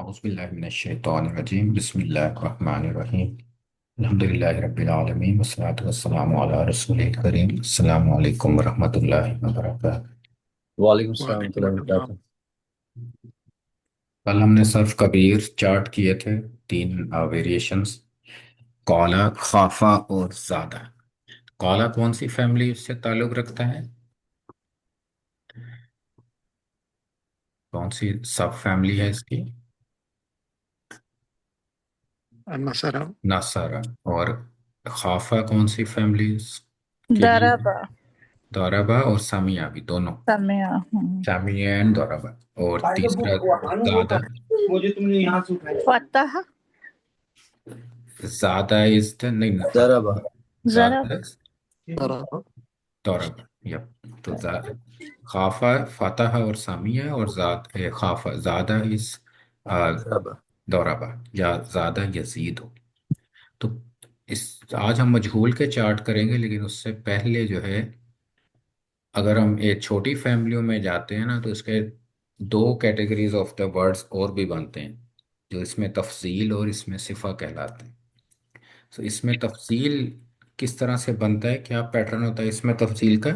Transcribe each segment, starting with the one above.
औज़ुबिल्लाहिमिनश्शैतानिर्रजीम बिस्मिल्लाहिर्रहमानिर्रहीम अल्हम्दुलिल्लाहि रब्बिल आलमीन वस्सलातु वस्सलामु अला रसूलिल करीम अस्सलामु अलैकुम वरहमतुल्लाहि वबरकातुहू। वालेकुम सलाम वालेकुम warahmatullahi अस्सलाम। wabarakatuh। कल हमने सर्फ कबीर चार्ट किए थे, तीन वेरिएशंस, कौला, खाफा और ज़ादा। कौला कौन सी फैमिली से ताल्लुक रखता है? कौन सी सब फैमिली है इसकी? नसरा। नासारा। और खाफा कौन सी फैमिली के लिए है? Daraba, दौराबा और सामिया भी दोनों। Samia, सामिया एंड दौराबा। और तीसरा ज़ादा। Fataha, ज़्यादा इज द नहीं ना Daraba। ज़्यादा Zarab, is तरह दौराबा। यप। तो खाफा फतह और सामिया और खाफा ज़्यादा इज Daraba। दौराबा या ज़्यादा यजीद हो। तो इस आज हम मजहूल के चार्ट करेंगे, लेकिन उससे पहले जो है, अगर हम एक छोटी फैमिलियों में जाते हैं ना, तो इसके दो कैटेगरीज ऑफ द वर्ड्स और भी बनते हैं, जो इसमें तफसील और इसमें सिफा कहलाते हैं। तो इसमें तफसील किस तरह से बनता है, क्या पैटर्न होता है इसमें तफसील का?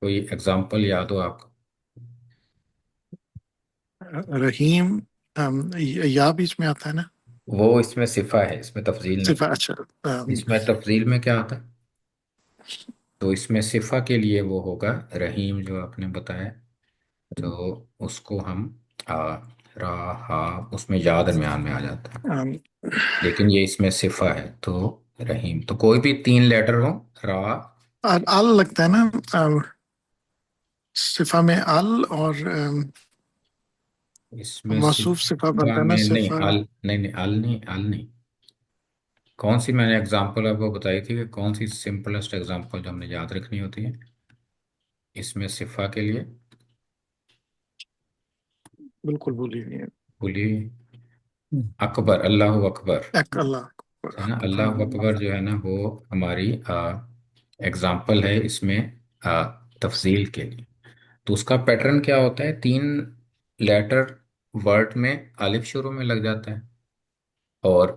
कोई एग्जांपल याद हो आपको? रहीम। या बीच में आता है ना। वो इसमें सिफा है, इसमें तफसील नहीं। सिफा अच्छा। इसमें तफसील में क्या आता है? तो इसमें सिफा के लिए वो होगा रहीम, जो आपने बताया। तो उसको हम आ, रा, हा, उसमें या दरमियान में आ जाता है, लेकिन ये इसमें सिफा है। तो रहीम, तो कोई भी तीन लेटर हो, रा, आल लगता है ना। सिफा में आल और इसमें मौसूफ सिफा सिफा बनता है ना में नहीं, सिफा। अल नहीं, नहीं, अल नहीं, अल नहीं। कौन सी मैंने एग्जांपल आपको बताई थी कि कौन सी सिंपलेस्ट एग्जांपल जो हमने याद रखनी होती है इसमें सिफा के लिए? बिल्कुल भूली हुई है। बोलिए। अकबर, अल्लाह अकबर। एक अल्लाह अकबर। है ना, अल्लाह अकबर जो है ना, वो हमारी एग्जाम्पल है इसमें आ, तफसील के लिए। तो उसका पैटर्न क्या होता है? तीन लेटर वर्ड में अलिफ शुरू में लग जाता है, और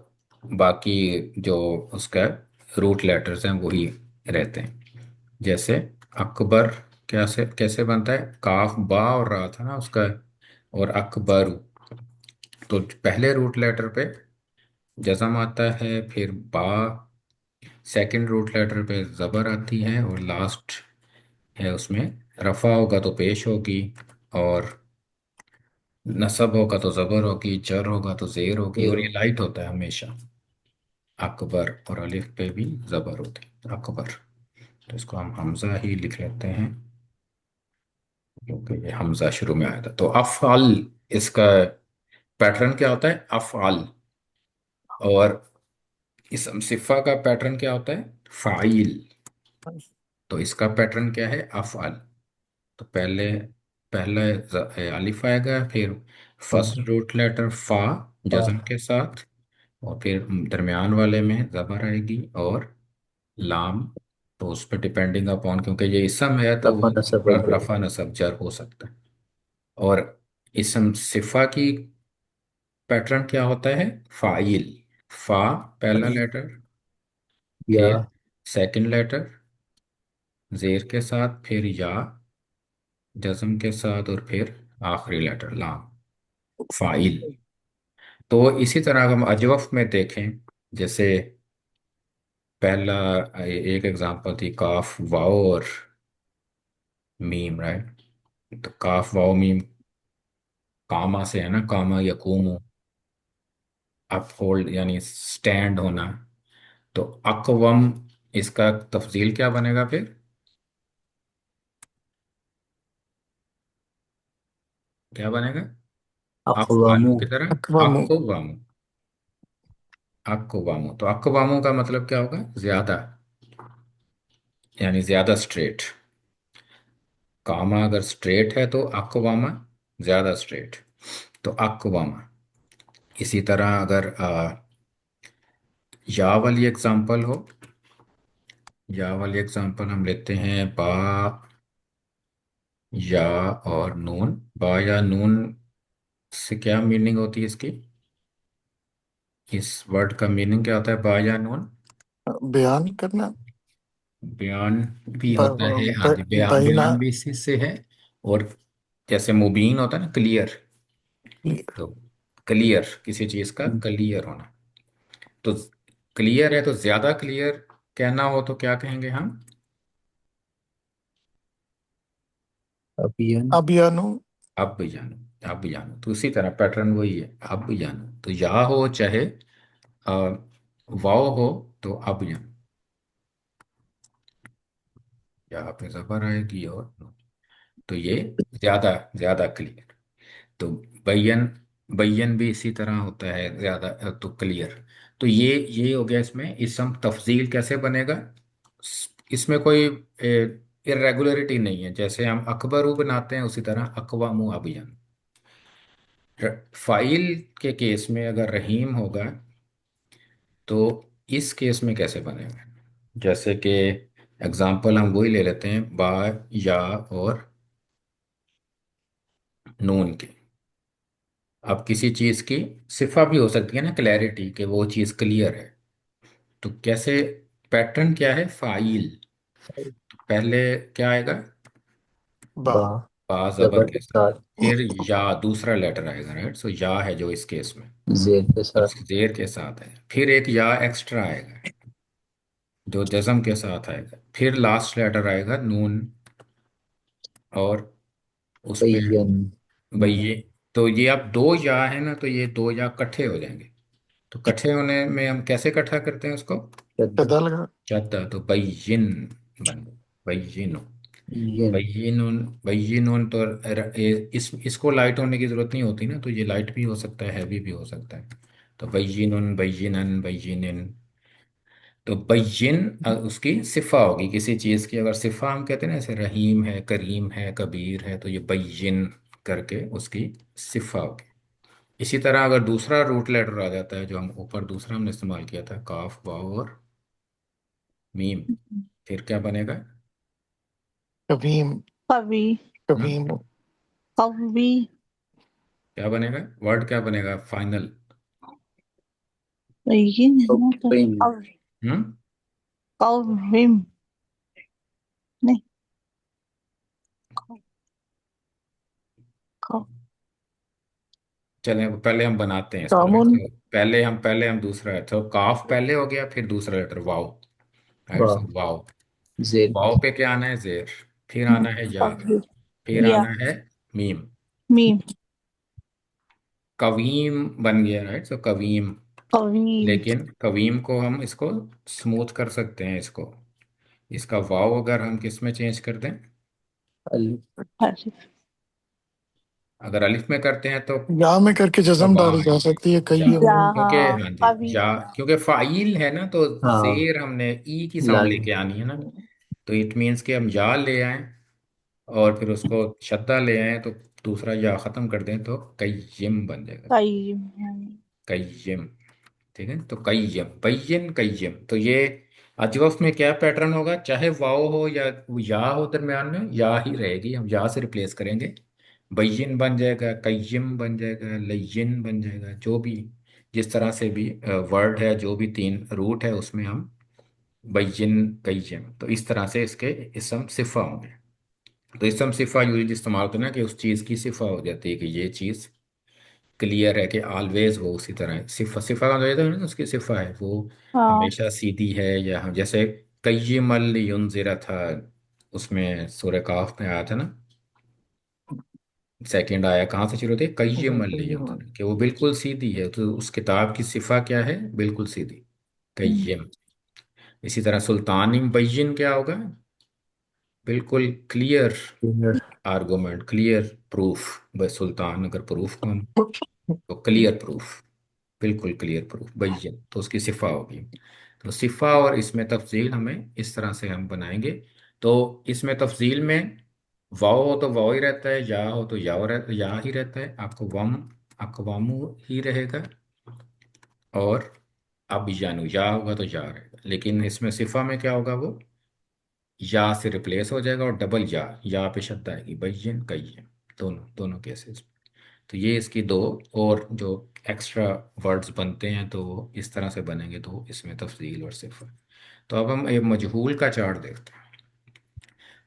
बाकी जो उसका रूट लेटर्स हैं वही रहते हैं। जैसे अकबर कैसे कैसे बनता है? काफ बा और रा था ना उसका, और अकबर। तो पहले रूट लेटर पे जज़म आता है, फिर बा, सेकंड रूट लेटर पे ज़बर आती है, और लास्ट है उसमें रफ़ा होगा तो पेश होगी, और नसब होगा तो ज़बर होगी, जर होगा तो ज़ेर होगी, और ये Zero। लाइट होता है हमेशा। अकबर, और अलिफ पे भी ज़बर होती है अकबर। तो इसको हम हमज़ा ही लिख लेते हैं, क्योंकि ये हमज़ा शुरू में आया था। तो अफ़अल, इसका पैटर्न क्या होता है? अफ़अल। और इसम सिफ़ा का पैटर्न क्या होता है? फ़ाइल। तो इसका पैटर्न क्या है? अफ़अल। तो पहले पहले अलिफ आएगा, फिर फर्स्ट रूट लेटर फा जज़म हाँ। के साथ, और फिर दरमियान वाले में ज़बर आएगी, और लाम। तो उस पर डिपेंडिंग अपॉन, क्योंकि ये इसम है तो वो रफा नसब और जर। रफ़ा नसब जर हो सकता है। और इसम सिफ़ा की पैटर्न क्या होता है? फ़ाइल। फा पहला लेटर, या। फिर सेकंड लेटर जेर के साथ, फिर या जज़म के साथ, और फिर आखिरी लेटर लाम। फ़ाइल। तो इसी तरह हम अजवफ में देखें, जैसे पहला एक एग्जांपल थी काफ वाओ और मीम, राइट? तो काफ वाओ मीम कामा से है ना, कामा यकूमु, अप होल्ड यानी स्टैंड होना। तो अकवम, इसका तफजील क्या बनेगा फिर? क्या बनेगा? अफआलू अक़वामु। की तरह। अकवामु। अकवामु। अकवामु, तो अकवामु का मतलब क्या होगा? ज्यादा, यानी ज्यादा स्ट्रेट। कामा अगर स्ट्रेट है तो अकवामा ज्यादा स्ट्रेट। तो अकवामा। इसी तरह अगर या वाली एग्जांपल हो, या वाली एग्जांपल हम लेते हैं, बा, या और नून। बा या नून इससे क्या मीनिंग होती है इसकी? इस वर्ड का मीनिंग क्या होता है बायानून? बयान करना। बयान भी ब, होता है, हाँ ब, जी, बयान बयाना। बयान भी इसी से है। और जैसे मुबीन होता है ना, क्लियर। तो क्लियर, किसी चीज का क्लियर होना। तो क्लियर है तो ज्यादा क्लियर कहना हो तो क्या कहेंगे हम? अभियन। अभियानो। अब भी जानो, अब भी जानो, तो इसी तरह पैटर्न वही है, अब भी जानो। तो या हो चाहे अ, वाव हो, तो अब जानो। यहाँ पे जबर आएगी और तो ये ज्यादा ज्यादा क्लियर। तो बयन, बयन भी इसी तरह होता है, ज्यादा तो क्लियर। तो ये हो गया इसमें। इसम तफजील कैसे बनेगा? इसमें कोई इरेगुलरिटी नहीं है। जैसे हम अकबरू बनाते हैं, उसी तरह अकवामु अभियान। फाइल के केस में अगर रहीम होगा, तो इस केस में कैसे बनेगा? जैसे कि एग्जांपल हम वही ले लेते हैं, बा, या और नून के। अब किसी चीज की सिफा भी हो सकती है ना, क्लैरिटी, कि वो चीज क्लियर है। तो कैसे? पैटर्न क्या है? फाइल। तो पहले क्या आएगा? बा। बा बा जबर जबर के के साथ। साथ। फिर या दूसरा लेटर आएगा, राइट? सो या है जो इस केस में, जेर के और साथ। जेर के साथ है। फिर एक या एक्स्ट्रा आएगा जो जज़म के साथ आएगा। फिर लास्ट लेटर आएगा नून, और उस पे अयन। भाई ये। तो ये अब दो या है ना, तो ये दो या इकट्ठे हो जाएंगे। तो इकट्ठे होने में हम कैसे इकट्ठा करते हैं उसको? शद्दा। कदा लगा। जाता तो बैजिन बन गया, बैजिनो। यन। बैजिनून, बैजिनून तो इसको लाइट होने की जरूरत नहीं होती ना, तो ये लाइट भी हो सकता है, हैवी भी हो सकता है। तो बैजिनून, बैजिनन, बैजिनिन। तो बैजिन उसकी सिफा होगी किसी चीज की। अगर सिफा हम कहते हैं ना, जैसे रहीम है, करीम है, कबीर है, तो ये बैजिन करके उसकी सिफा होगी। इसी तरह अगर दूसरा रूट लेटर आ जाता है, जो हम ऊपर दूसरा हमने इस्तेमाल किया था, काफ, वाव और मीम, फिर क्या बनेगा? कवीम। कवि हाँ, कवीम। कवि क्या बनेगा? वर्ड क्या बनेगा फाइनल? ये नहीं ना तो कविम। हम्म। कविम नहीं कव चलें, अब पहले हम बनाते हैं इसको, राइट? कामुन। तो पहले हम दूसरा है, तो काफ पहले हो गया, फिर दूसरा लेटर वाव, राइट? बा सो वाव। जेर के वाव पे क्या आना है? जेर। फिर आना है या, कवि फिर या आना है मीम। मीम कवीम बन गया, राइट? सो कवीम। कवीम लेकिन कवीम को हम इसको स्मूथ कर सकते हैं इसको। इसका वाव अगर हम किस में चेंज कर दें? साथ। अलिफ। हर्फ अगर अलिफ में करते हैं तो या में करके जजम वबा डाली जा आएगी। सकती है या, कई या में। क्योंकि हाँ जी, कवि या क्योंकि फाइल है ना, तो हाँ जेर हमने ई की साउंड लाजिम। लेके आनी है ना। तो इट मीन्स कि हम या ले आए, और फिर उसको शद्दा ले आए, तो दूसरा या खत्म कर दें, तो कय्यम बन जाएगा। कई कय्यम। ठीक है, तो कय्यम, बैयन, कय्यम। तो ये अजवफ में क्या पैटर्न होगा? चाहे वाव हो या हो, दरम्यान में या ही रहेगी, हम या से रिप्लेस करेंगे। बैयन बन जाएगा, कय्यम बन जाएगा, लय्यन बन जाएगा, जो भी जिस तरह से भी वर्ड है, जो भी तीन रूट है उसमें हम बैयन, कय्यम, तो इस तरह से इसके इसम सिफा होंगे। तो इसम सिफा यूज इस्तेमाल होता है ना, कि उस चीज़ की सिफा हो जाती है कि ये चीज़ क्लियर है, कि ऑलवेज वो उसी तरह है। सिफा, सिफा का मतलब है ना, उसकी सिफा है वो हाँ हमेशा सीधी है। या हम जैसे कय्यमल युनजिरा था, उसमें सूरह काफ में आया था ना, सेकंड आया कहाँ से शुरू होती है? कय्यमल युनजिरा, कि वो बिल्कुल सीधी है। तो उस किताब की सिफा क्या है? बिल्कुल सीधी, कय्यम। इसी तरह सुल्तान बैयिन क्या होगा? बिल्कुल क्लियर आर्गूमेंट, क्लियर प्रूफ। बस सुल्तान अगर प्रूफ को हम, तो क्लियर प्रूफ, बिल्कुल क्लियर प्रूफ बैयन, तो उसकी सिफा होगी। तो सिफा और इसमें तफजील हमें इस तरह से हम बनाएंगे। तो इसमें तफजील में वाव हो तो वाव ही रहता है, या हो तो या ही रहता है। अकवम, अकवामु ही रहेगा। और अब यानु, या होगा तो या रहेगा। लेकिन इसमें सिफा में क्या होगा? वो या से रिप्लेस हो जाएगा, और डबल या पे शब्द आएगी, बैयन, कय्यम, दोनों दोनों केसेस। तो ये इसकी दो और जो एक्स्ट्रा वर्ड्स बनते हैं तो वो इस तरह से बनेंगे, तो इसमें तफसील और सिफर। तो अब हम एक मजहूल का चार्ट देखते हैं।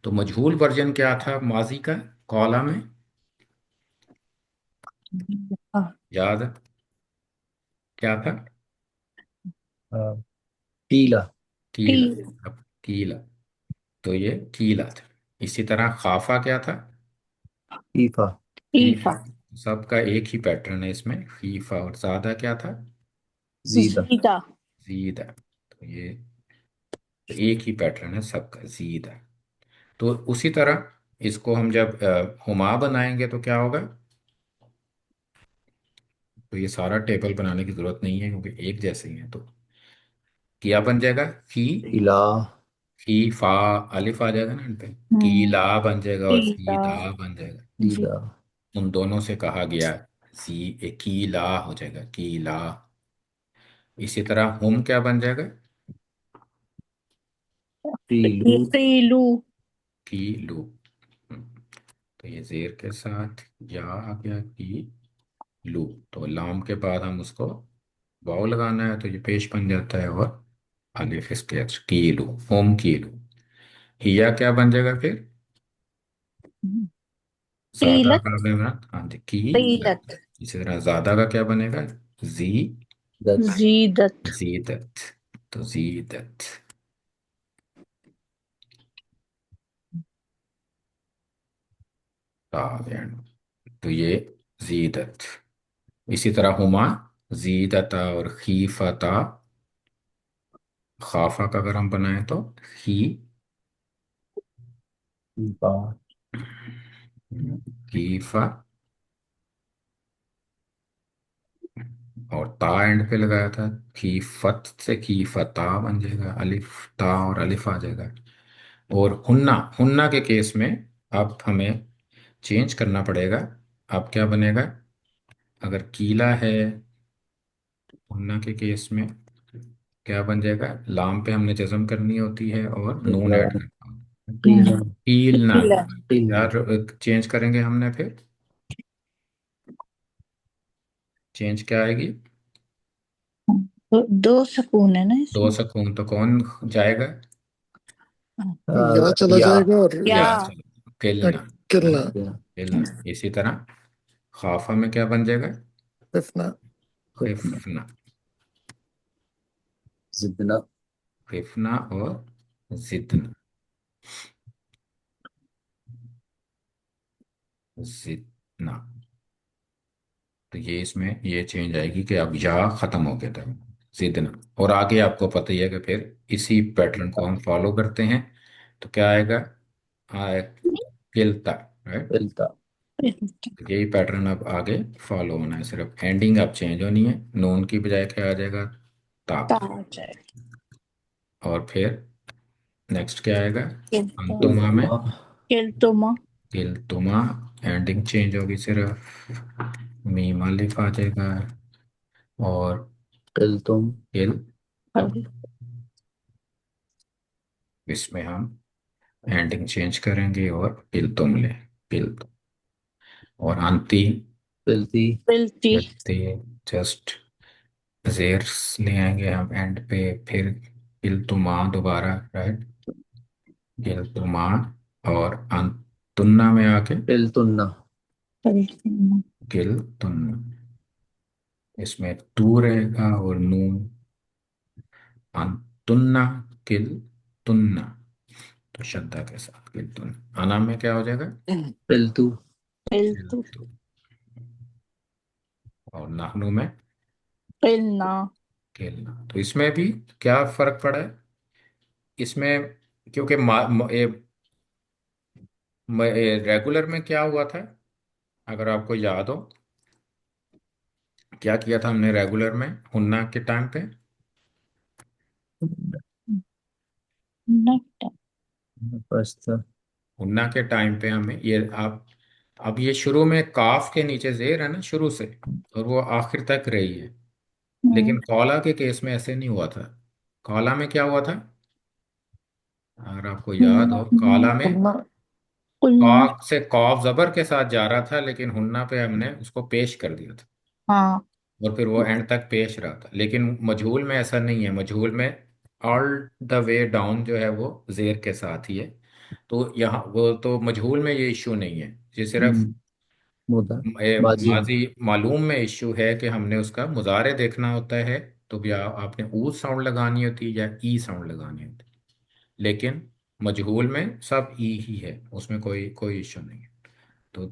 तो मजहूल वर्जन क्या था माजी का, कॉला में, याद है? क्या था? हाँ, कीला। टी कीला। अब कीला, तो ये कीला था। इसी तरह खाफा क्या था? ईफा। खीफा। ईफा सबका एक ही पैटर्न है इसमें, खीफा। और ज़्यादा क्या था? जीदा। जीदा जीदा। तो ये एक ही पैटर्न है सबका, जीदा। तो उसी तरह इसको हम जब हुमा बनाएंगे तो क्या होगा? तो ये सारा टेबल बनाने की जरूरत नहीं है क्योंकि एक जैसे ही है। तो क्या बन जाएगा? फी, इला। फी फा, अलिफ आ जाएगा ना इन पे। कीला बन जाएगा और ईदा सीदा बन जाएगा। जी ईदा। उन दोनों से कहा गया, सी ए कीला हो जाएगा, कीला। इसी तरह हुम क्या बन जाएगा? कीलू। कीलू कीलू। तो ये जेर के साथ या आ गया, की लू। तो लाम के बाद हम उसको वाव लगाना है तो ये पेश बन जाता है, और अलिफ इसके कीलू, होम कीलू। हिया क्या बन जाएगा फिर? ज्यादा तीलत का बनेगा, हाँ जी, की तीलत लत। इसी तरह ज्यादा का क्या बनेगा? जी, दत। जीदत जीदत। तो जीदत, तो ये जीदत। इसी तरह हुमा, जीदता और खीफता। खाफा का अगर हम बनाए तो ही, ईफा। कीफा। और ता एंड पे लगाया था, खीफत से खीफता बन जाएगा, अलिफ ता और अलिफ आ जाएगा। और हुन्ना, हुन्ना के केस में अब हमें चेंज करना पड़ेगा। अब क्या बनेगा? अगर कीला है हुन्ना के केस में, क्या बन जाएगा? लाम पे हमने जज़म करनी होती है और नून ऐड करना होता कीला। है। कीलना, कीला क्या कीलना। चेंज करेंगे हमने फिर? चेंज क्या आएगी? दो सुकून है ना दो इसमें। सकून, तो कौन जाएगा? या चला या। जाएगा और या या चलो, किलना। किलना। किलना। इसी तरह खाफा में क्या बन जाएगा? इफना। खिफना। खिफना। जिदना। खिफना और जितना, जितना। तो ये इसमें ये चेंज आएगी कि अब या खत्म हो गया था, जितना। और आगे आपको पता ही है कि फिर इसी पैटर्न को हम फॉलो करते हैं। तो क्या आएगा? आए, किलता। राइट। इल्ता। तो यही पैटर्न अब आगे फॉलो होना है, सिर्फ एंडिंग अब चेंज होनी है। नून की बजाय क्या आ जाएगा? ता। ताज है और फिर नेक्स्ट क्या आएगा? किल्तुमा अंतुमा में इल्तुमा। किल्तुमा किलतुमा, एंडिंग चेंज होगी सिर्फ, मीम अलिफ आ जाएगा। और इल्तुम। किल तुम, अभी इसमें हम एंडिंग चेंज करेंगे और किल तुम ले, किल तुम। और अंती, इल्ती। बिल्ती व्यक्ति, जस्ट जेर्स ले आएंगे हम एंड पे। फिर किल तुमा दोबारा, राइट, किल तुमा। और अंतुन्ना में आके इल्तुन्ना। बिल्तुमा किल तुन्ना। इसमें टू रहेगा और नून, अंतुन्ना, किल तुन्ना। तो श्रद्धा के साथ किल तुन्ना। अना में क्या हो जाएगा? इल्तु। किल बिल्तु तु। और नाहनु में बिलना किलना। तो इसमें भी क्या फर्क पड़ा है इसमें? क्योंकि रेगुलर में क्या हुआ था, अगर आपको याद हो, क्या किया था हमने रेगुलर में हुन्ना के टाइम पे? नट फर्स्ट। हुन्ना के टाइम पे हमें ये, आप अब ये शुरू में काफ के नीचे जेर है ना शुरू से, और वो आखिर तक रही है। लेकिन कौला के केस में ऐसे नहीं हुआ था। कौला में क्या हुआ था? अगर आपको याद हो, कौला में हुन्ना। कुलना। कॉफ से कॉफ जबर के साथ जा रहा था, लेकिन हुन्ना पे हमने उसको पेश कर दिया था, हाँ। और फिर वो एंड तक पेश रहा था। लेकिन मजहूल में ऐसा नहीं है। मजहूल में ऑल द वे डाउन जो है वो जेर के साथ ही है। तो यहाँ वो तो मजहूल में ये इशू नहीं है। ये सिर्फ मुदा माजी में। माजी मालूम में इशू है कि हमने उसका मुजारे देखना होता है, तो या आपने ऊ साउंड लगानी होती है या ई साउंड लगानी होती है। लेकिन मजहूल में सब ई ही है, उसमें कोई कोई इशू नहीं है। तो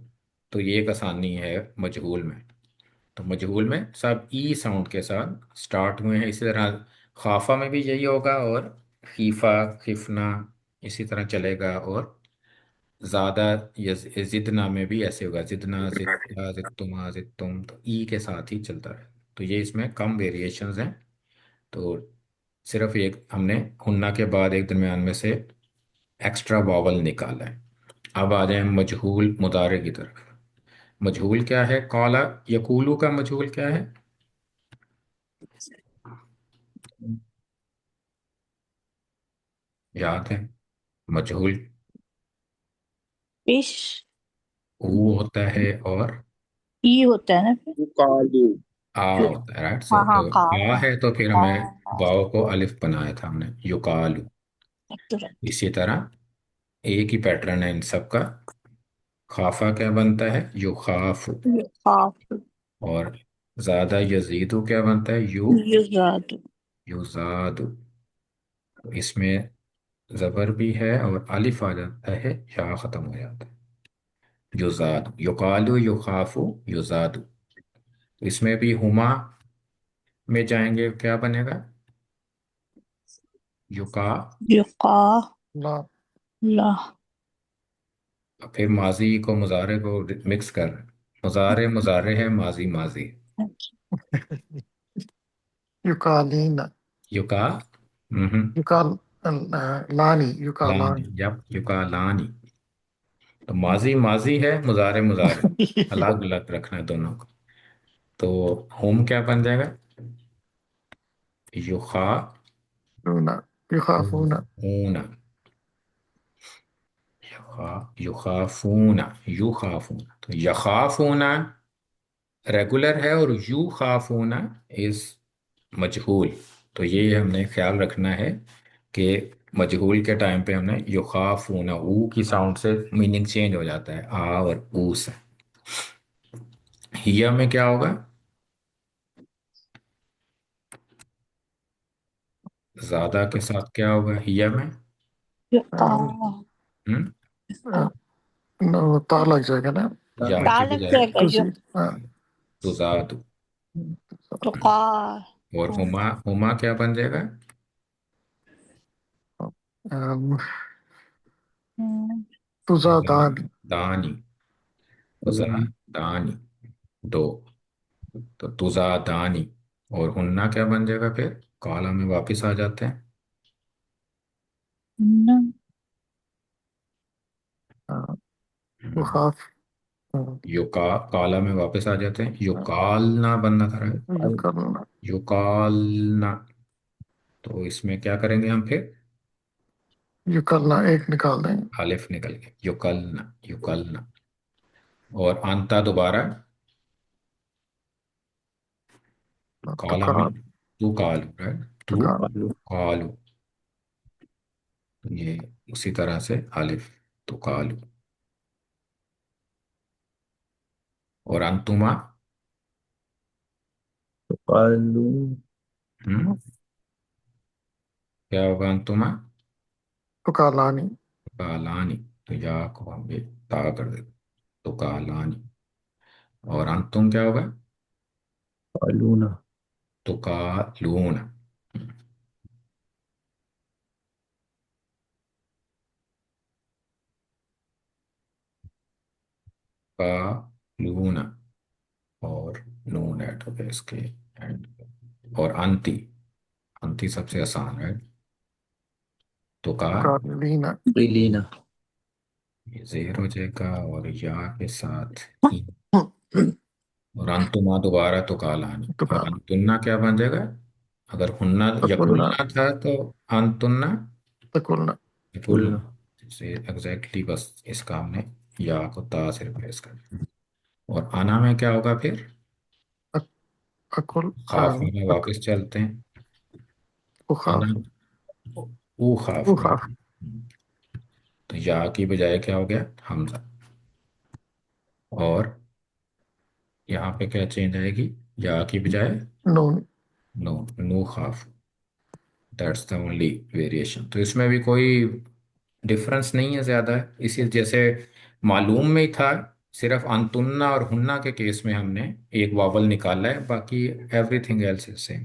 तो ये एक आसानी है मजहूल में। तो मजहूल में सब ई साउंड के साथ स्टार्ट हुए हैं। इसी तरह खाफा में भी यही होगा, और खीफा, खिफना इसी तरह चलेगा। और ज़्यादा जिदना में भी ऐसे होगा, जिदना, जिद्दा, जिद्तुमा, जिद्तुम, तो ई के साथ ही चलता है। तो ये इसमें कम वेरिएशंस हैं। तो सिर्फ एक हमने हुन्ना के बाद एक दरमियान में से एक्स्ट्रा वावल निकाला है। अब आ जाए मजहूल मुदारे की तरफ। मजहूल क्या है? कौला यकूलू का मजहूल क्या है? याद है? मजहूल पेश। ऊ होता है और ई होता है ना फिर। युकालू। आ फिर होता है, राइट। हाँ सो हाँ, तो आ काफा। है तो फिर हमें हाँ, वाव को अलिफ बनाया था हमने, युकालू। तो right। इसी तरह एक ही पैटर्न है इन सब का। खाफा क्या बनता है? युखाफू। ये काफ। और ज्यादा यजीदू क्या बनता है? यू ये जादू। युजादू। तो इसमें जबर भी है और अलिफ आ जाता है, या खत्म हो जाता है। युजादू, युकालू, युखाफू, युजादू। तो इसमें भी हुमा में जाएंगे, क्या बनेगा? युका। ये का। ला ला। फिर माजी को मुजारे को मिक्स कर रहे हैं। मुजारे मुजारे है, माजी माजी। युकालीना युका। युकाल लानी लानी, युकालानी यप, युका लानी। तो माजी माजी है, मुजारे मुजारे। अलग अलग रखना है दोनों को। तो होम क्या बन जाएगा? युखा लूना युखाफूना ऊना, युखाफूना, युखाफूना। तो यखाफूना रेगुलर है, और यू खाफूना इज मजहूल। तो ये हमने ख्याल रखना है कि मजहूल के टाइम पे हमने युखाफूना ऊ की साउंड से मीनिंग चेंज हो जाता है, आ और ऊ से। हिया में क्या होगा? ज्यादा के साथ क्या होगा हिया में? ये का। हम्म। ता लग जाएगा ना या ता चली लग जाएगी। जाएगा तुसी जो। तुजादु। तो का। और हुमा, हुमा क्या बन जाएगा? तुजा दानी दानी, तुजा दानी, दो। तो तुजा दानी। और हुन्ना क्या बन जाएगा फिर? काला में वापस आ जाते हैं। ना। हम्म, युखाफ युका, काला में वापस आ जाते हैं। युकालना बनना था, right? युकलना युकालना। तो इसमें क्या करेंगे हम फिर? युकलना एक निकाल देंगे अलिफ निकल गया, युकलना, युकलना। और अंता दोबारा काला में, तुका तू कालू, राइट, तू तुका कालू। ये उसी तरह से अलिफ, तू कालू। और अंतुमा। कालू हम्म, क्या होगा अंतुमा? तुकालानी कालानी। तो या को हम ये ता कर देते, तो कालानी। और अंतुम क्या होगा? कालूना तो कालून। कालून। और नून ऐड हो गया इसके एंड पे। और अंती, अंती सबसे आसान है। तो का तुकालीना इलीना ये जेर हो जाएगा, और या के साथ ई। और अंतुना दोबारा तो कालानी। तुका और अंतुन्ना क्या बन जाएगा? अगर हुन्ना तकुलना यकुलना था तो अंतुन्ना तकुलना यकुल्लु। कुलना से एग्जैक्टली बस इसका हमने या को ता से रिप्लेस कर दिया। और आना में क्या होगा फिर? अक, अकुल खाफ में वापस चलते हैं। आना उखाफ ऊ खाफ में। उखाफ तो या की बजाय क्या हो गया? हमजा। और यहाँ पे क्या चेंज आएगी? या की बजाय नून। नो, नो खाफ। That's the only variation. तो इसमें भी कोई डिफरेंस नहीं है ज़्यादा। इसी जैसे मालूम में ही था, सिर्फ अंतुन्ना और हुन्ना के केस में हमने एक वावल निकाला है, बाकी एवरीथिंग एल्स इज सेम।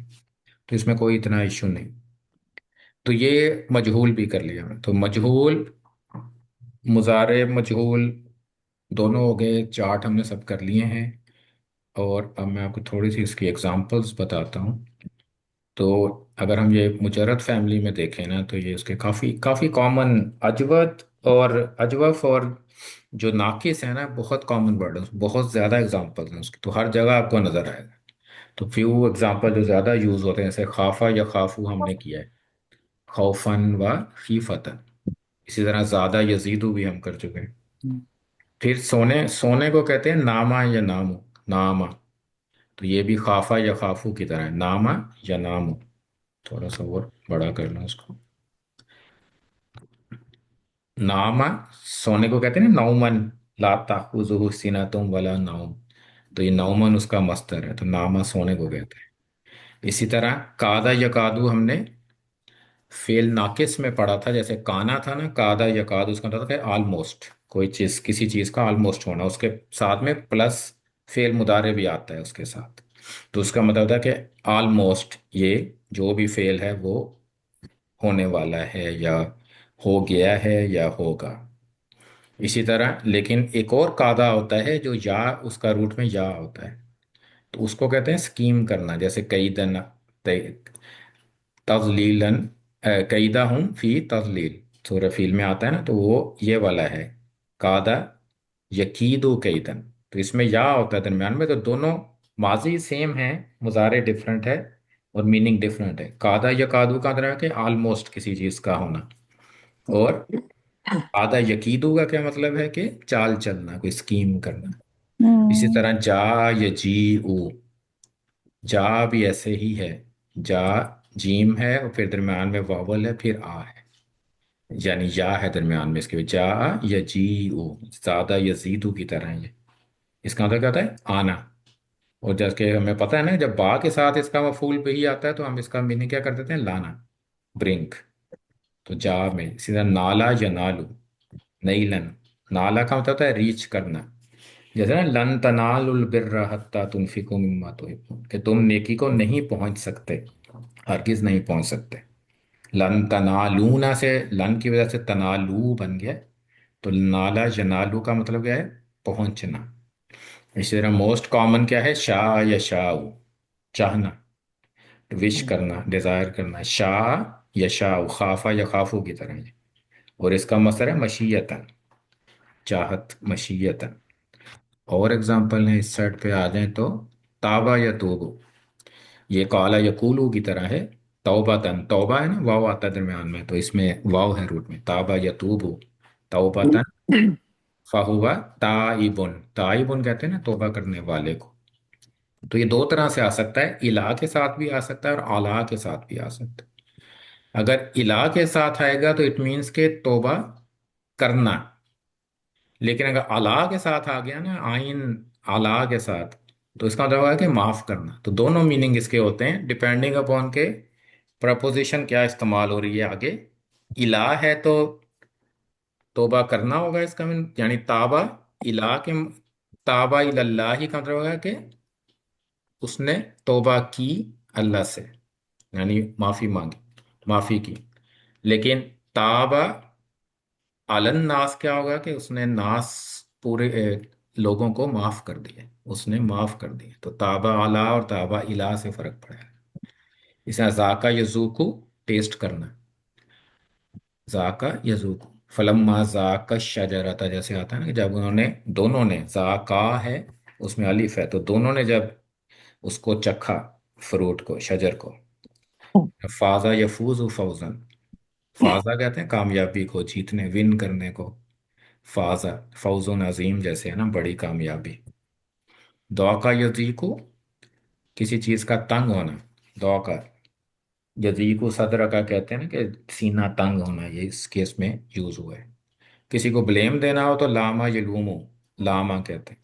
तो इसमें कोई इतना इशू नहीं। तो ये मजहूल भी कर लिया हमने। तो मजहूल, मुजारे मजहूल दोनों हो गए, चार्ट हमने सब कर लिए हैं। और अब मैं आपको थोड़ी सी इसकी एग्जांपल्स बताता हूँ। तो अगर हम ये मुजरद फैमिली में देखें ना, तो ये उसके काफ़ी काफ़ी कॉमन अजवद और अजवफ और जो नाकिस है ना, बहुत कॉमन वर्ड है, बहुत ज़्यादा एग्जांपल्स हैं उसकी, तो हर जगह आपको नज़र आएगा। तो फ्यू एग्जांपल जो ज़्यादा यूज़ होते हैं, जैसे खाफा या खाफू हमने किया है, खौफन व खीफतन। इसी तरह ज़्यादा यजीदू भी हम कर चुके हैं। फिर सोने, सोने को कहते हैं नामा या नामू, नामा। तो ये भी खाफा या खाफू की तरह है, नामा या नामू। थोड़ा सा और बड़ा करना उसको। नामा, सोने को कहते हैं ना नौमन, ला ताखुजुहु सिनतुम वला नौम। तो ये नौमन उसका मस्तर है, तो नामा सोने को कहते हैं। इसी तरह कादा यकादू हमने फेल नाकिस में पढ़ा था। जैसे काना था ना, कादा यकादू, उसका मतलब है ऑलमोस्ट, कोई चीज, किसी चीज का ऑलमोस्ट होना, उसके साथ में प्लस फेल मुदारे भी आता है उसके साथ। तो उसका मतलब था कि ऑलमोस्ट ये जो भी फेल है वो होने वाला है, या हो गया है, या होगा। इसी तरह लेकिन एक और कादा होता है जो या, उसका रूट में या होता है, तो उसको कहते हैं स्कीम करना। जैसे कई दिन तजलीलन, कईदा हूँ फी तजलील, सूरह फील में आता है ना, तो वो ये वाला है कादा यकीदु कईदन। तो इसमें या होता है दरम्यान में। तो दोनों माजी सेम है, मुजारे डिफरेंट है और मीनिंग डिफरेंट है। कादा यकादू का तरह के ऑलमोस्ट किसी चीज का होना, और आधा यकीदू का क्या मतलब है कि चाल चलना, कोई स्कीम करना। इसी हम्म, तरह जा या जी ऊ, जा भी ऐसे ही है। जा जीम है और फिर दरम्यान में वावल है, फिर आ है, यानी या है दरम्यान में इसके। जा या जी ऊ, ज्यादा यजीदू की तरह है ये। इसका मतलब क्या होता है? आना। और जैसे हमें पता है ना, जब बा के साथ इसका मफूल भी आता है, तो हम इसका मीनिंग क्या कर देते हैं? लाना, ब्रिंक। तो जा में सीधा नाला या नालू, नईलन। नाला का मतलब होता है रीच करना। जैसे ना लन तनालुल बिर्रा हत्ता तुनफिकू मिम्मा तुहिब्बून, कि तुम नेकी को नहीं पहुंच सकते, हरगिज नहीं पहुंच सकते। लन तनालूना से, लन की वजह से तनालू बन गया। तो नाला जनालू का मतलब क्या है? पहुंचना। इसी तरह मोस्ट कॉमन क्या है? शाह या शाह, चाहना, विश करना, डिजायर करना। शाह या शाह, खाफा या खाफू की तरह है। और इसका मसर है मशीयतन, चाहत, मशीयतन। और एग्जाम्पल है, इस साइड पे आ जाए तो ताबा या तोबो, ये काला यकूलू की तरह है। तौबा तन, तौबा है ना, वाव आता है दरम्यान में, तो इसमें वाव है रूट में। ताबा या तूबू, तौबा तन, फाहुआ ताइबुन। ताइबुन कहते हैं ना तौबा करने वाले को। तो ये दो तरह से आ सकता है, इला के साथ भी आ सकता है और आला के साथ भी आ सकता है। अगर इला के साथ आएगा तो इट मीन्स के तौबा करना। लेकिन अगर अला के साथ आ गया ना, आइन अला के साथ, तो इसका मतलब है कि माफ करना। तो दोनों मीनिंग इसके होते हैं, डिपेंडिंग अपॉन के प्रपोजिशन क्या इस्तेमाल हो रही है आगे। इला है तो तौबा करना होगा इसका यानी ताबा, इला के, ताबा इलल्लाही का मतलब होगा कि उसने तौबा की अल्लाह से, यानी माफी मांगी, माफी की। लेकिन ताबा अलन नास क्या होगा कि उसने नास, पूरे लोगों को माफ कर दिया, उसने माफ कर दिया। तो ताबा अला और ताबा इला से फर्क पड़ा है। इसे जाका यजूकू, टेस्ट करना, जाका यजूकू। फलम्मा जाका शजरता, जैसे आता है ना कि जब उन्होंने, दोनों ने, जाका है उसमें अलिफ है, तो दोनों ने जब उसको चखा, फ्रूट को, शजर को। फाजा यफूजु फौजन, फाजा कहते हैं कामयाबी को, जीतने, विन करने को। फाजा, फौजुन अजीम जैसे है ना, बड़ी कामयाबी। दौका यजीको, किसी चीज का तंग होना। दौका यजीको सदर का कहते हैं ना कि सीना तंग होना, ये इस केस में यूज हुआ है। किसी को ब्लेम देना हो तो लामा यलूमो, लामा कहते हैं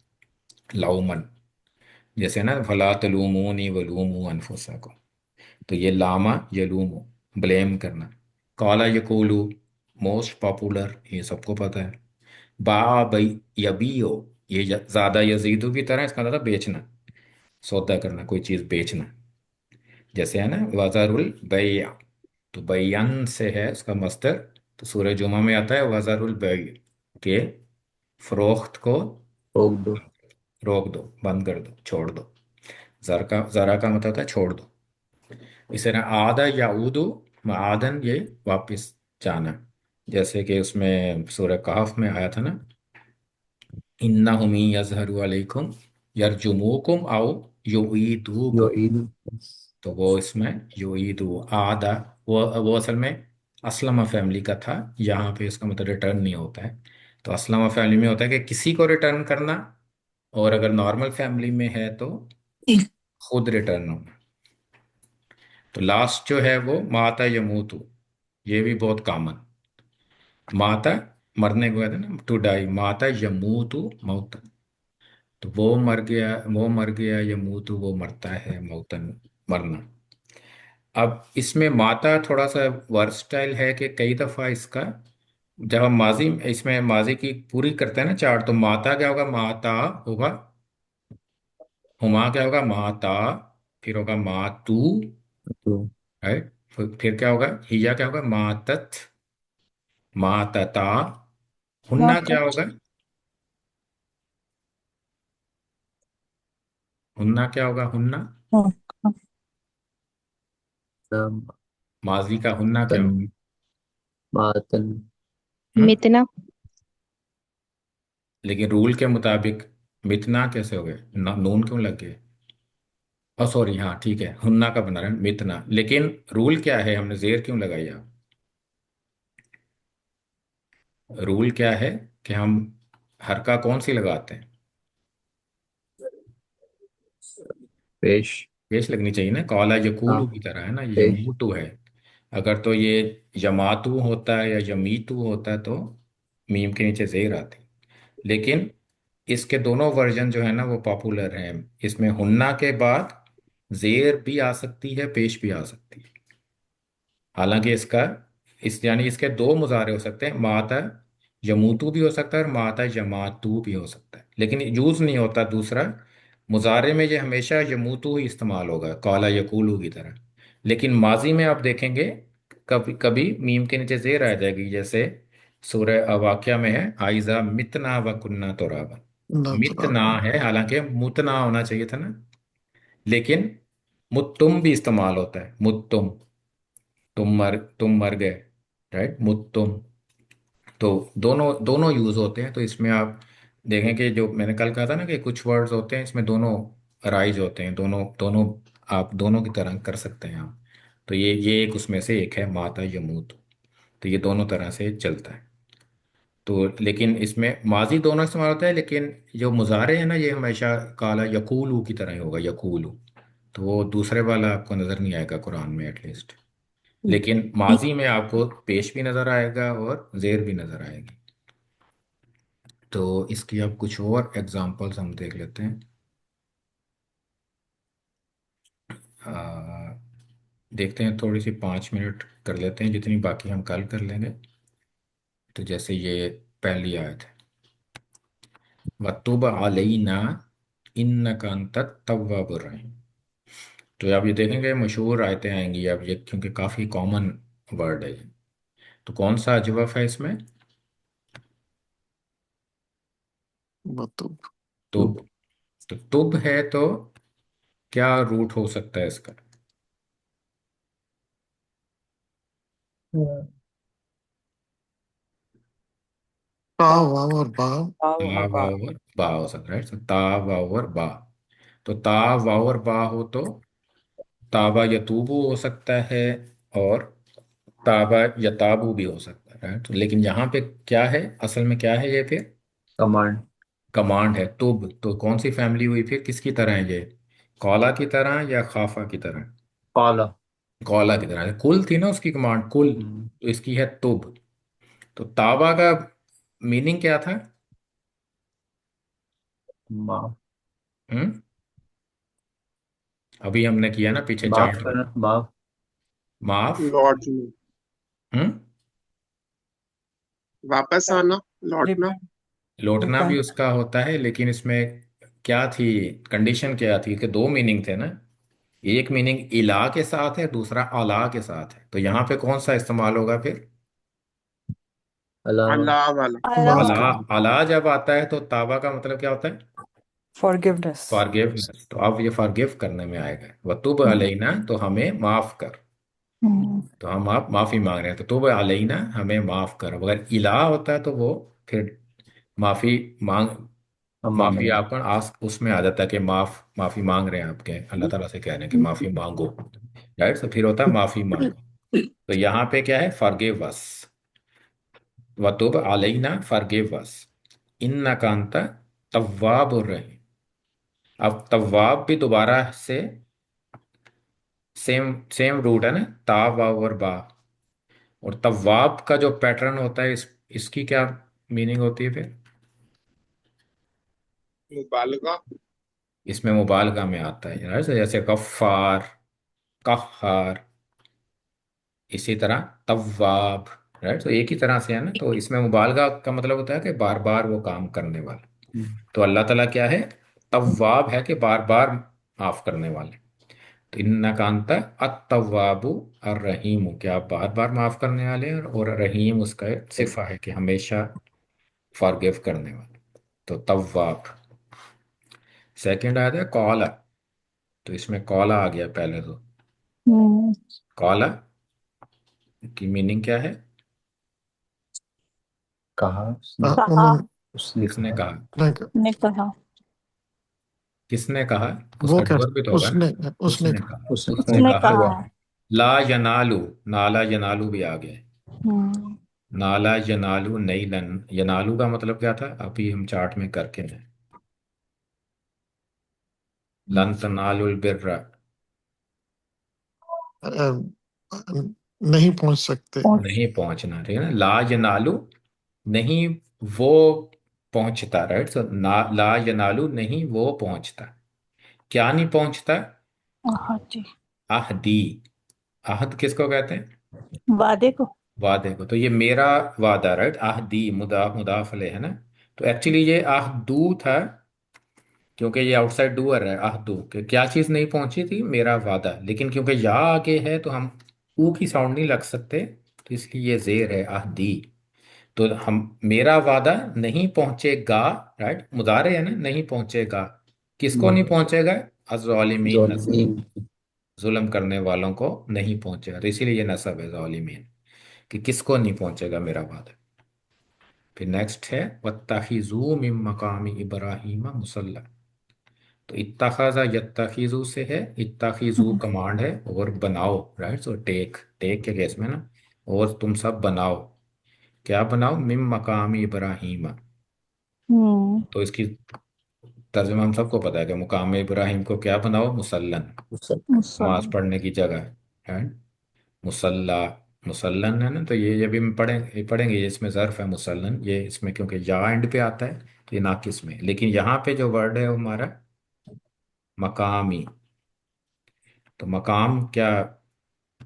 लाउमन। जैसे ना फला तलूमूनी वलूमू अनफुसकुम, तो ये लामा यलूमो, ब्लेम करना। काला यकूलू, मोस्ट पॉपुलर, ये सबको पता है। बा बई यबीओ, ये ज्यादा यजीदू की तरह, इसका मतलब बेचना, सौदा करना, कोई चीज बेचना। जैसे है ना वजरुल बैया, तो बैयन से है उसका मस्दर। तो सूरह जुमा में आता है वजरुल बै, के फरोख्त को रोक दो। रोक दो, बंद कर दो, छोड़ दो। जरा का मतलब होता है छोड़ दो। इस तरह आदा या उदू, आदन ये वापस जाना। जैसे कि उसमें सूरह कहफ में आया था ना, इन्नहुम यज़हरू अलैकुम यरजुमूकुम आओ यो युईदूकुम। ईद। तो वो इसमें युईदू आदा, वो असल में असलमा फैमिली का था। यहाँ पे इसका मतलब रिटर्न नहीं होता है। तो असलमा फैमिली में होता है कि किसी को रिटर्न करना, और अगर नॉर्मल फैमिली में है तो खुद रिटर्न होना। तो लास्ट जो है वो माता यमूतु, ये भी बहुत कॉमन। माता, मरने को कहते हैं ना, टू डाई। माता यमूतु मौतन, तो वो मर गया, वो मर गया, यमूतु वो मरता है, मौतन मरना। अब इसमें माता थोड़ा सा वर्सटाइल है कि कई दफा इसका, जब हम माजी, इसमें माजी की पूरी करते हैं ना चार, तो माता क्या होगा, माता होगा। हुमा क्या होगा, माता। फिर होगा मातू, तो राइट। फिर क्या होगा, हिया क्या होगा, मातत, मातता। हुन्ना क्या मातत। होगा, हुन्ना क्या होगा, हुन्ना। हाँ, हाँ। नाम माजी का हुन्ना क्या तन होगा। मातन। हम्म? मितना। लेकिन रूल के मुताबिक मितना कैसे हो गए, नून क्यों लग गए। ओ सॉरी, हाँ ठीक है, हुन्ना का बना रहे हैं मितना, लेकिन रूल क्या है, हमने जेर क्यों लगाई। आप, रूल क्या है कि हम हरका कौन सी लगाते हैं। पेश। पेश लगनी चाहिए ना, कौला हाँ, यकूलू की तरह है ना, ये पेश। यमूतू है। अगर तो ये यमातू होता है या यमीतू होता है तो मीम के नीचे जेर आती। लेकिन इसके दोनों वर्जन जो है ना वो पॉपुलर हैं। इसमें हुन्ना के बाद जेर भी आ सकती है, पेश भी आ सकती है। हालांकि इसका, इस यानी इसके दो मुजारे हो सकते हैं, माता यमूतू भी हो सकता है और माता यमातू भी हो सकता है, लेकिन यूज नहीं होता दूसरा। मुजारे में ये हमेशा यमूतू ही इस्तेमाल होगा, काला यकूलू की तरह। लेकिन माजी में आप देखेंगे कभी कभी मीम के नीचे जेर आ जाएगी, जैसे सूरह वाक़िया में है आइजा मितना व कुन्ना तुराबा। अल्लाह तआला। मितना है, हालांकि मुतना होना चाहिए था ना। लेकिन मुत्तुम भी इस्तेमाल होता है, मुत्तुम, तुम मर गए, राइट, मुत्तुम। तो दोनों दोनों यूज होते हैं। तो इसमें आप देखें कि जो मैंने कल कहा था ना कि कुछ वर्ड्स होते हैं इसमें दोनों राइज होते हैं, दोनों दोनों, आप दोनों की तरह कर सकते हैं आप। तो ये एक उसमें से एक है माता यमूत। तो ये दोनों तरह से चलता है। तो लेकिन इसमें माजी दोनों इस्तेमाल होता है, लेकिन जो मुजारे है ना ये हमेशा काला यकूलू की तरह ही होगा, यकूलू। तो वो दूसरे वाला आपको नजर नहीं आएगा कुरान में एटलीस्ट। लेकिन माजी में आपको पेश भी नजर आएगा और जेर भी नजर आएगी। तो इसकी अब कुछ और एग्जांपल्स हम देख लेते हैं। आ, देखते हैं, थोड़ी सी 5 मिनट कर लेते हैं, जितनी बाकी हम कल कर लेंगे। तो जैसे ये पहली आयत है, वतुब अलैना इन्नका अंतत तव्वाबुर रहीम। तो आप ये देखेंगे मशहूर आयतें आएंगी अब ये, क्योंकि काफ़ी कॉमन वर्ड है ये। तो कौन सा अजवफ है इसमें, मतलब तुब। तो तुब है तो क्या रूट हो सकता है इसका। ता वाव और बा। ता वाव और बा हो सकता है, राइट। तो ता वाव और बा, तो ता वाव और बा हो तो ताबा यतूबू हो सकता है, और ताबा या ताबू भी हो सकता है, तो लेकिन यहाँ पे क्या है, असल में क्या है ये फिर? कमांड। कमांड है। तुब तो कौन सी फैमिली हुई फिर, किसकी तरह है ये? कौला की तरह या खाफा की तरह? कॉला। कौला की तरह है। कुल थी ना उसकी कमांड, कुल, तो इसकी है तुब। तो ताबा का मीनिंग क्या था? माफ। हम्म, अभी हमने किया ना पीछे माफ चार्ट में। करना, माफ। माफ। लौटना, हम्म, वापस आना, लौटना। रिपेंट। लौटना भी रिपेंट। उसका होता है, लेकिन इसमें क्या थी, कंडीशन क्या थी कि दो मीनिंग थे ना। एक मीनिंग इला के साथ है, दूसरा अला के साथ है, तो यहाँ पे कौन सा इस्तेमाल होगा फिर? अलावा। अल्लाह वाला। माफ अला। करना। अला जब आता है तो ताबा का मतलब क्या होता है? फॉरगिवनेस। फॉरगिवनेस। तो अब ये फॉरगिव करने में आएगा, वतुब अलैना तो हमें माफ कर। तो हम आप माफी मांग रहे हैं, तो तुब अलैना हमें माफ कर। अगर इला होता है तो वो फिर माफी मांग, हम मांग माफी रहे हैं। आपका आस उसमें आ जाता है कि माफी मांग रहे हैं आपके, अल्लाह ताला से कह रहे हैं कि माफी मांगो। राइट, तो फिर होता है माफी मांगो। तो यहाँ पे क्या है, फॉरगिव अस, वतुब अलैना फॉरगिव अस, इन्नका अंत तव्वाबुर रहीम। अब तव्वाब भी दोबारा से सेम सेम रूट है ना, ता वाव और बा। और तव्वाब का जो पैटर्न होता है, इसकी क्या मीनिंग होती है फिर? मुबालगा। इसमें मुबालगा में आता है right? तो जैसे गफ्फार, कहार, इसी तरह तव्वाब। राइट, तो एक ही तरह से है ना, तो इसमें मुबालगा का मतलब होता है कि बार बार वो काम करने वाला। तो अल्लाह ताला क्या है, तव्वाब है कि बार बार माफ करने वाले। तो इन्ना कांता अतवाबु और रहीम, क्या आप बार बार माफ करने वाले हैं, और रहीम उसका एक सिफा है कि हमेशा फॉरगिव करने वाले। तो तव्वाब। सेकंड आया था कौला, तो इसमें कौला आ गया पहले। तो कौला की मीनिंग क्या है? कहा उसने। कहा। उसने किसने कहा। कहा? नहीं, ने कहा। किसने कहा? वो उसका क्या, डुअर भी तो होगा ना। उसने उसने कहा। कहा, उसने उसने उसने कहा। कहा हुआ। है। ला यनालू, नाला यनालू भी आ गया। हम्म। नाला यनालू नहीं लन, यनालू का मतलब क्या था, अभी हम चार्ट में करके हैं। लन तनालुल बिर्रा, नहीं पहुंच सकते। नहीं पहुंचना, ठीक है ना। ला यनालू नहीं, वो पहुंचता। राइट, तो ना ला यनालू नहीं वो पहुंचता। क्या नहीं पहुंचता? हाँ जी। आहदी। आहद किसको कहते हैं? वादे को। वादे को। तो ये मेरा वादा, राइट, आहदी मुदाफले है ना। तो एक्चुअली ये आhdू था, क्योंकि ये आउटसाइड डूअर है। आhdू कि क्या चीज़ नहीं पहुंची थी, मेरा वादा, लेकिन क्योंकि या आगे है तो हम ऊ की साउंड नहीं लग सकते, तो इसलिए ये जेर है आहदी। तो हम मेरा वादा नहीं पहुंचेगा। राइट, मुदारे है ना, नहीं पहुंचेगा। किसको नहीं पहुंचेगा? अज़ालिमीन नस्ब, जालिमीन। जुल्म करने वालों को नहीं पहुंचेगा, तो इसीलिए ये नस्ब है ज़ालिमीन, कि किसको नहीं पहुंचेगा मेरा वादा। फिर नेक्स्ट है वत्तखिजू मिन मकामी इब्राहिम मुसल्ला। तो इत्तखाजा यत्तखिजू से है, इत्तखिजू कमांड है, और बनाओ। राइट, सो टेक, टेक के केस में ना, और तुम सब बनाओ। क्या बनाओ? मिन मकामी इब्राहिम। हम्म। तो इसकी तर्जुमा हम सबको पता है कि मुकाम इब्राहिम को क्या बनाओ? मुसल्लन, नमाज मुसल्लम। पढ़ने की जगह। राइट, मुसल्ला, मुसल्लन है ना, तो ये भी हम पढ़ेंगे ये इसमें ज़र्फ है मुसल्लन, ये इसमें क्योंकि या एंड पे आता है तो ये नाकिस में। लेकिन यहाँ पे जो वर्ड है वो हमारा मकामी। तो मकाम क्या,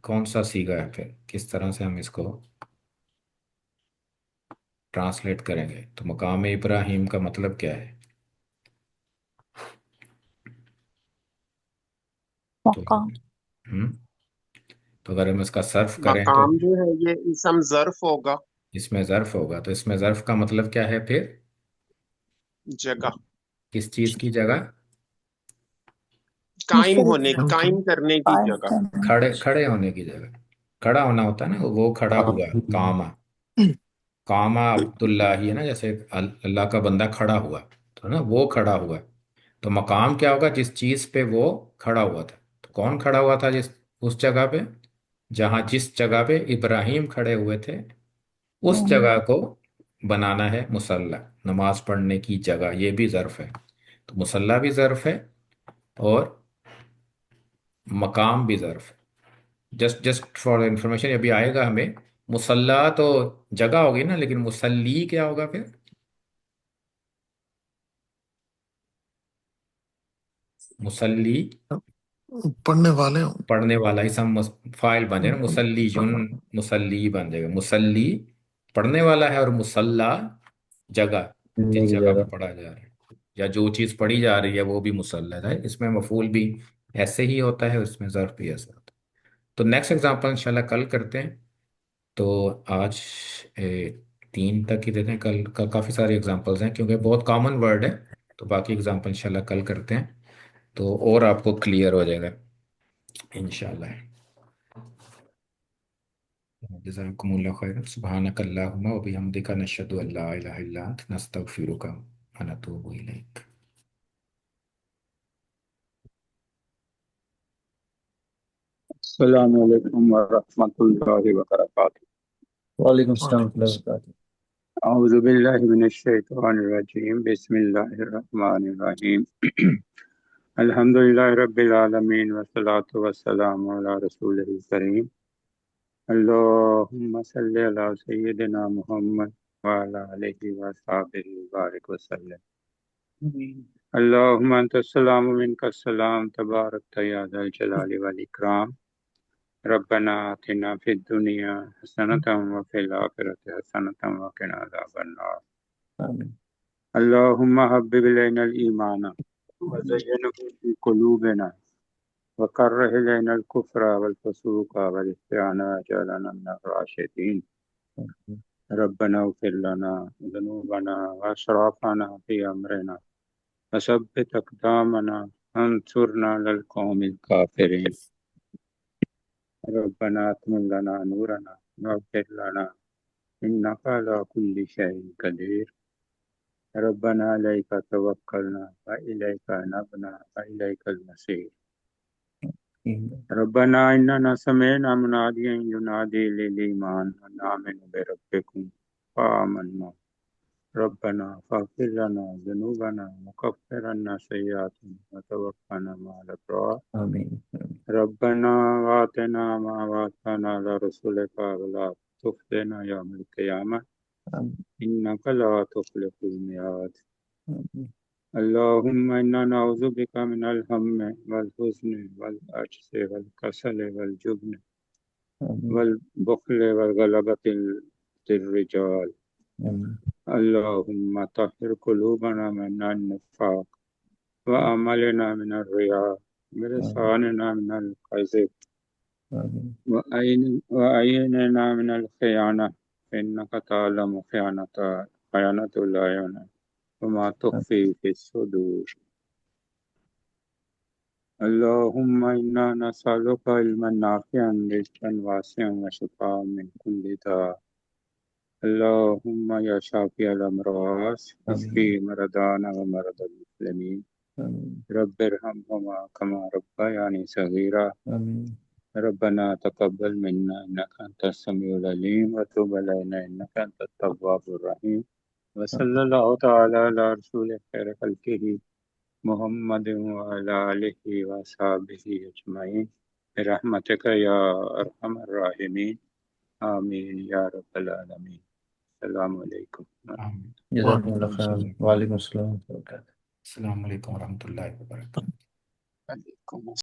कौन सा सीगा है फिर, किस तरह से हम इसको ट्रांसलेट करेंगे? तो मकाम इब्राहिम का मतलब क्या है? तो मकाम। हम्म, तो अगर हम इसका सर्फ करें तो मकाम जो है ये इसम जर्फ होगा। इसमें ज़र्फ होगा, तो इसमें ज़र्फ का मतलब क्या है फिर? जगह, किस चीज़ की जगह? कायम मुसल्लम। होने, कायम करने की कायम जगह। करने। खड़े खड़े होने की जगह। खड़ा होना होता है ना, वो खड़ा काम। हुआ, कामा। कामा अब्दुल्ला ही है ना, जैसे अल्लाह का बंदा खड़ा हुआ, तो ना वो खड़ा हुआ। तो मकाम क्या होगा? जिस चीज पे वो खड़ा हुआ था। तो कौन खड़ा हुआ था जिस उस जगह पे? जहाँ जिस जगह पे इब्राहिम खड़े हुए थे उस हम्म, जगह को बनाना है मुसल्ला। नमाज पढ़ने की जगह, ये भी ज़र्फ है। तो मुसल्ला भी ज़र्फ है और मकाम भी ज़र्फ है। जस्ट जस्ट फॉर इंफॉर्मेशन, अभी आएगा हमें। मुसल्ला तो जगह होगी ना, लेकिन मुसल्ली क्या होगा फिर? मुसल्ली पढ़ने वाले हों। पढ़ने वाला, ही सब फाइल बन जाएगा। हाँ, मुसल्लीयुन, हाँ, मुसल्ली बन जाएगा। मुसल्ली पढ़ने वाला है, और मुसल्ला जगह, जिस मेरी जगह पे जगह। पढ़ा जा रहा है या जो चीज़ पढ़ी जा रही है वो भी मुसल्ला है। इसमें मफूल भी ऐसे ही होता है और इसमें ज़र्फ भी ऐसा होता है। तो नेक्स्ट एग्जांपल इंशाल्लाह कल करते हैं। तो आज 3 तक ही देते हैं। कल कल काफ़ी सारे एग्जांपल्स हैं क्योंकि बहुत कॉमन वर्ड है। तो बाकी एग्जांपल इंशाल्लाह कल करते हैं, तो और आपको क्लियर हो जाएगा इंशाल्लाह। जज़ाकुमुल्लाह खैरन। सुब्हानक अल्लाहुम्मा व बिहम्दिका नशहदु अल्ला इलाहा इल्ला अंत नस्तगफिरुका व नतूबु इलैक। अस्सलामु अलैकुम वरहमतुल्लाहि वबरकातुहू। वालेकुम सलाम वालेकुम व सलाम। रहमतुल्लाहि अऊज़ु बिल्लाहि मिनश शैतानिर रजीम। बिस्मिल्लाहिर रहमानिर रहीम। अल्हम्दुलिल्लाहि रब्बिल आलमीन वस्सलातु वस्सलामु अला रसूलिल करीम। अल्लाहुम्मा सल्लि अला सय्यिदिना मुहम्मद व अला आलिहि व अस्हाबिहि बारिक वसल्लम। अल्लाहुम्मा अंतस सलाम व मिनकस सलाम तबारकत या ज़ल जलाली वल इकराम। रब्बना आतिना फिद दुनिया हसनतम व फिल आखिरति हसनतम व किना अज़ाबन्नार। आमीन। अल्लाहुम्मा हब्बिब इलैनल ईमान व ज़य्यिनहु फी क़ुलूबिना व कर्रिह इलैनल कुफ्र वल फ़ुसूक़ वल इस्यान वजअलना मिनर राशिदीन। रब्बना इग़फिर लना ज़ुनूबना व इसराफ़ना फ़ी अमरिना व सब्बित अक़दामना वंसुरना अलल क़ौमिल काफ़िरीन। रब्बना अत्मिम लना नूरना वग़फिर लना इन्नका अला कुल्लि शैइन क़दीर। रब्बना अलैका तवक्कलना व इलैका अनबना व इलैकल मसीर। रब्बना इन्नना समिअना मुनादियन युनादी लिल ईमान अन आमिनू बिरब्बिकुम फ़आमन्ना। रब्बना फ़ाग़फिर लना ज़ुनूबना व कफ़्फ़िर अन्ना सय्यिआतिना व तवफ़्फ़ना मअल अबरार। आमीन। रब्बना वातना मा वाअतना अला रसूलिका वला तुख़ज़िना यौमल क़ियामह आमीन। इन्नका ला तुख़्लिफ़ुल मिआद। आमीन। अल्लाहुम्मा इन्ना नऊज़ु बिका मिनल हम्मि वल हुज़्नि वल अज्ज़ि वल कसली वल जुब्नि आमीन। वल बुख़्लि वल गलबतिल रिजाल। आमीन। अल्लाहुम्मा तहिर क़ुलूबना मिनन निफ़ाक़ व अमलना मिनर रिया व लिसानना मिनल कज़िब आमीन। वअय्यिनना मिनल ख़ियानह इन्नका तअलमु ख़ियानतल अयुन वमा तुख़फ़ी फ़िस्सुदूर। अल्लाहुम्मा इन्ना नसअलुका इल्मन नाफ़िअन रिज़्क़न वासिअन व शिफ़ाअन मिन कुल्लि दाअ। अल्लाहुम्मा या शाफ़िअल अमराज़ इश्फ़ि आमीन। मरदाना व मरदल मुस्लिमीन। आमीन। रब्बिरहमहुमा कमा रब्बयानी सग़ीरा। आमीन। रब्बना तक़ब्बल मिन्ना इन्नका अंतस समीउल अलीम व तुब अलैना इन्नका अंतत तव्वाबुर रहीम। व सल्लल्लाहु तआला अला रसूलिल खैरि खल्क़िही मुहम्मदिन व अला आलिहि व अस्हाबिही अजमईन बिरहमतिका या अरहमर राहिमीन। आमीन या रब्बल आलमीन। अस्सलामु अलैकुम। आमीन। जज़ाकुमुल्लाह खैरन। वालेकुम सलाम व रहमतुल्लाहि। अस्सलाम वालेकुम रहमतुल्लाहि व बरकातहू। अलैकुम